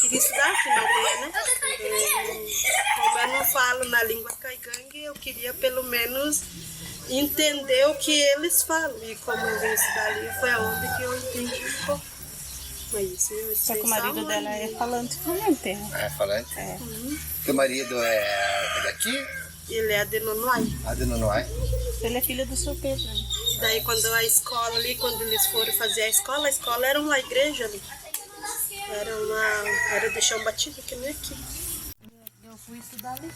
queria estudar aqui na aldeia, né? Como eu não falo na língua caigangue, eu queria pelo menos entender o que eles falam. E como eu vim estudar ali, foi aonde que eu entendi um pouco. Mas eu Só que o marido dela é falante também, tem. É falante? É. Teu marido é daqui? Ele é de Nonoai. Ah, de Nonoai? Ele é filho do seu Pedro. Né? Daí quando a escola ali, quando eles foram fazer a escola era uma igreja ali. Era de chão batido, que nem aqui. Eu fui estudar ali.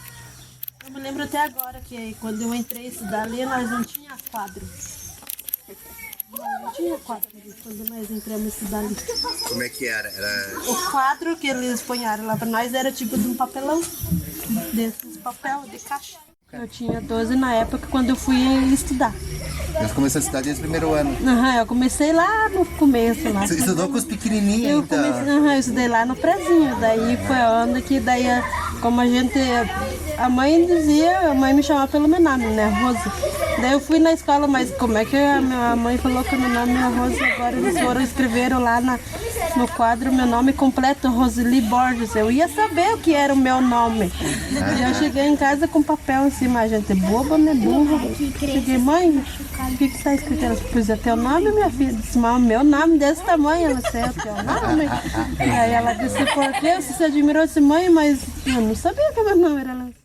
Eu me lembro até agora que quando eu entrei estudar ali, nós não tinha quadro. Não tinha quadro ali, quando nós entramos estudar ali. Como é que era? O quadro que eles ponharam lá pra nós era tipo de um papelão, desses papel de caixa. Eu tinha 12 na época quando eu fui estudar. Você começou a estudar desde o primeiro ano? Eu comecei lá no começo. Lá. Você estudou com os pequenininhos, então? Eu estudei lá no prezinho. Daí foi onde que, daí, como a gente... A mãe me chamava pelo meu nome, né, Rosa. Daí eu fui na escola, mas como é que a minha mãe falou que o meu nome é Rosa? Agora eles escreveram lá no quadro meu nome completo, Roseli Borges. Eu ia saber o que era o meu nome. E eu cheguei em casa com papel em cima. A gente é boba, né, burra. Cheguei, mãe, o que está escrito? Ela pôs é teu nome, minha filha? Disse, mas meu nome desse tamanho. Ela disse, é o teu nome. E aí ela disse, por quê? Você se admirou? Disse, mãe, mas eu não sabia que meu nome era Lança.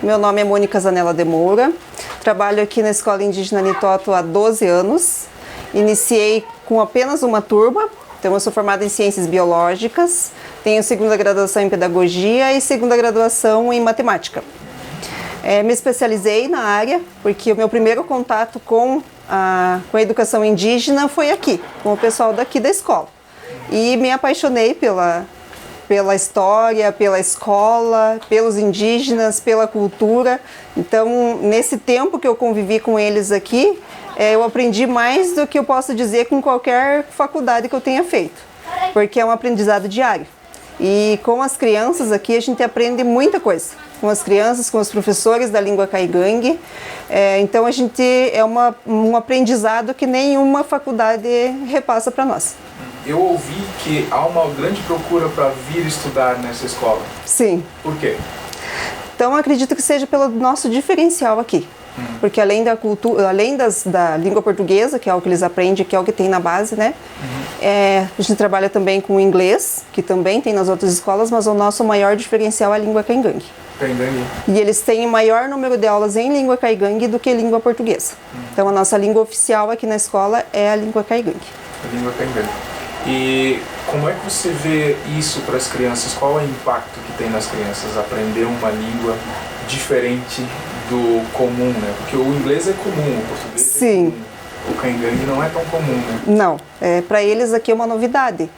Meu nome é Mônica Zanella de Moura, trabalho aqui na Escola Indígena Nitoto há 12 anos. Iniciei com apenas uma turma, então eu sou formada em Ciências Biológicas, tenho segunda graduação em Pedagogia e segunda graduação em Matemática. Me especializei na área, porque o meu primeiro contato com a educação indígena foi aqui, com o pessoal daqui da escola. E me apaixonei pela história, pela escola, pelos indígenas, pela cultura. Então, nesse tempo que eu convivi com eles aqui, eu aprendi mais do que eu posso dizer com qualquer faculdade que eu tenha feito, porque é um aprendizado diário. E com as crianças aqui a gente aprende muita coisa, com as crianças, com os professores da língua caigangue. Então a gente um aprendizado que nenhuma faculdade repassa para nós. Eu ouvi que há uma grande procura para vir estudar nessa escola. Sim. Por quê? Então acredito que seja pelo nosso diferencial aqui. Porque além da cultura, além da língua portuguesa, que é o que eles aprendem, que é o que tem na base, né? A gente trabalha também com o inglês, que também tem nas outras escolas, mas o nosso maior diferencial é a língua caigangue. E eles têm maior número de aulas em língua caigangue do que língua portuguesa. Então a nossa língua oficial aqui na escola é a língua caigangue. A língua caigangue. E como é que você vê isso para as crianças? Qual é o impacto que tem nas crianças aprender uma língua diferente do comum, né? Porque o inglês é comum, o português Sim. é comum. O caigangue não é tão comum, né? Não, para eles aqui é uma novidade.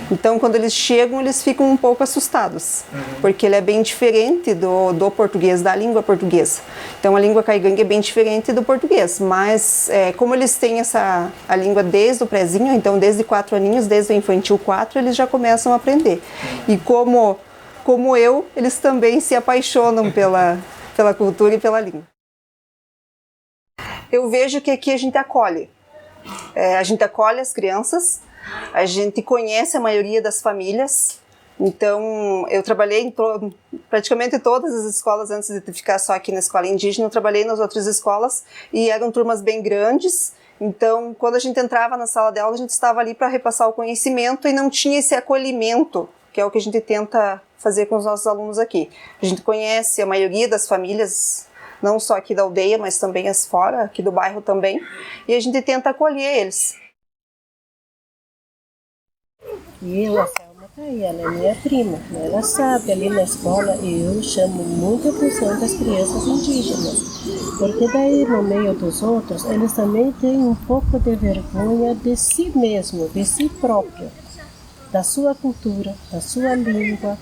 Então, quando eles chegam, eles ficam um pouco assustados, porque ele é bem diferente do português, da língua portuguesa. Então, a língua caigangue é bem diferente do português, mas como eles têm a língua desde o prézinho, então desde 4 aninhos, desde o infantil 4, eles já começam a aprender. E como eles também se apaixonam pela cultura e pela língua. Eu vejo que aqui a gente acolhe. A gente acolhe as crianças, a gente conhece a maioria das famílias. Então, eu trabalhei em praticamente todas as escolas antes de ficar só aqui na escola indígena. Eu trabalhei nas outras escolas e eram turmas bem grandes. Então, quando a gente entrava na sala de aula, a gente estava ali para repassar o conhecimento e não tinha esse acolhimento, que é o que a gente tenta fazer com os nossos alunos aqui. A gente conhece a maioria das famílias, não só aqui da aldeia, mas também as fora, aqui do bairro também, e a gente tenta acolher eles. E a Selma tá aí, ela é minha prima, ela sabe, ali na escola eu chamo muita atenção das crianças indígenas, porque daí no meio dos outros, eles também têm um pouco de vergonha de si mesmo, de si próprio, da sua cultura, da sua língua,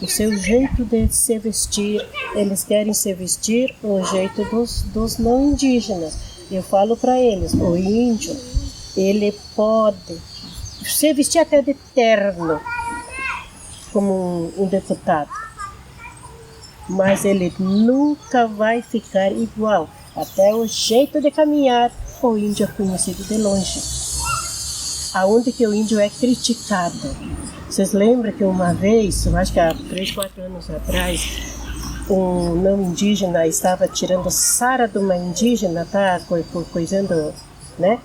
o seu jeito de se vestir. Eles querem se vestir o jeito dos não indígenas. Eu falo para eles, o índio, ele pode se vestir até de terno, como um deputado, mas ele nunca vai ficar igual. Até o jeito de caminhar, o índio é conhecido de longe. aonde que o índio é criticado. Vocês lembram que uma vez, eu acho que há 3, 4 anos atrás, um não indígena estava tirando sara de uma indígena, tá coisando, né?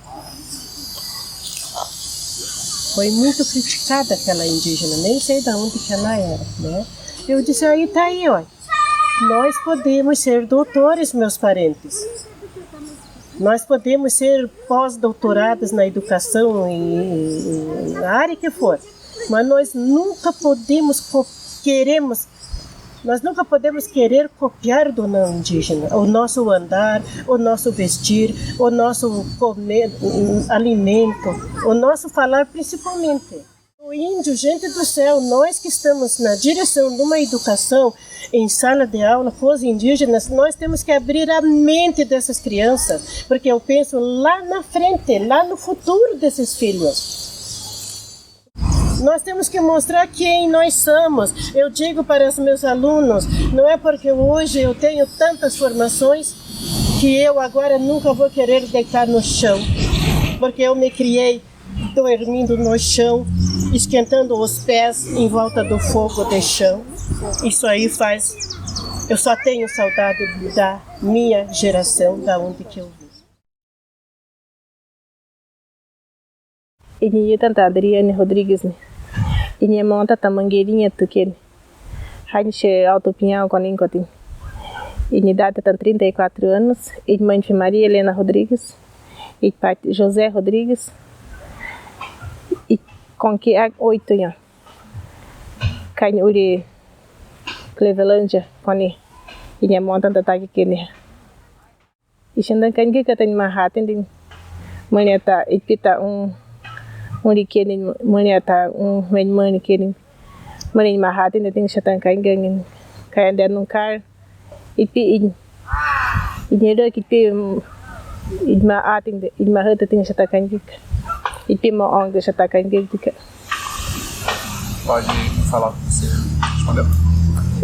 Foi muito criticada aquela indígena, nem sei de onde que ela era, né? Eu disse, aí tá aí, ó. Nós podemos ser doutores, meus parentes. Nós podemos ser pós-doutorados na educação, em área que for. Mas nós nunca podemos querer copiar do não indígena o nosso andar, o nosso vestir, o nosso comer, alimento, o nosso falar principalmente. O índio, gente do céu, nós que estamos na direção de uma educação em sala de aula com os indígenas, nós temos que abrir a mente dessas crianças, porque eu penso lá na frente, lá no futuro desses filhos. Nós temos que mostrar quem nós somos. Eu digo para os meus alunos, não é porque hoje eu tenho tantas formações que eu agora nunca vou querer deitar no chão, porque eu me criei dormindo no chão, esquentando os pés em volta do fogo de chão. Isso aí faz... Eu só tenho saudade da minha geração, da onde que eu vim. Ini tanta Adriane Rodrigues ne. Ini monta ta mangueirinha tuken. Hanche Alto Pinhal com Incotin. Ini data tem 34 anos. Ini mãe de Maria Helena Rodrigues. E pai José Rodrigues. E com que há 8 anos. Kain uri Clevelândia koni. Ini monta ta ta kene. E xandan kan que tem Manhattan din. Maneta ipita kenin maneta men kenin manin Manhattan din chatan kan gangin kayan dan nung car ipi inero kipi idma ating de idma hata ting chatan kan gik ipi mo ong de chatan kan gik. Pode falar o que você respondeu.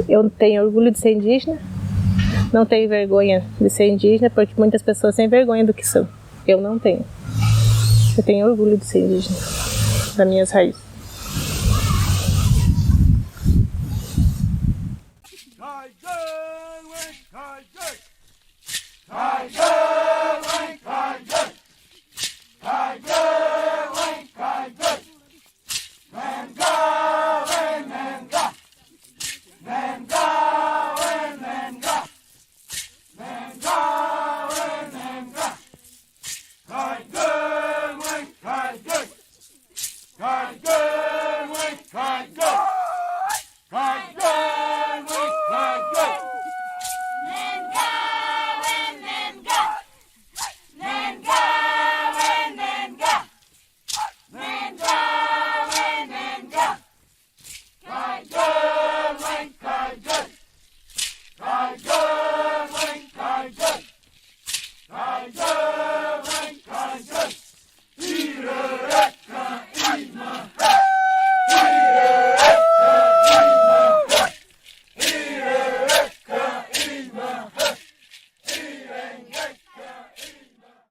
Eu tenho orgulho de ser indígena, não tenho vergonha de ser indígena, porque muitas pessoas têm vergonha do que são. Eu não tenho. Eu tenho orgulho de ser indígena, das minhas raízes.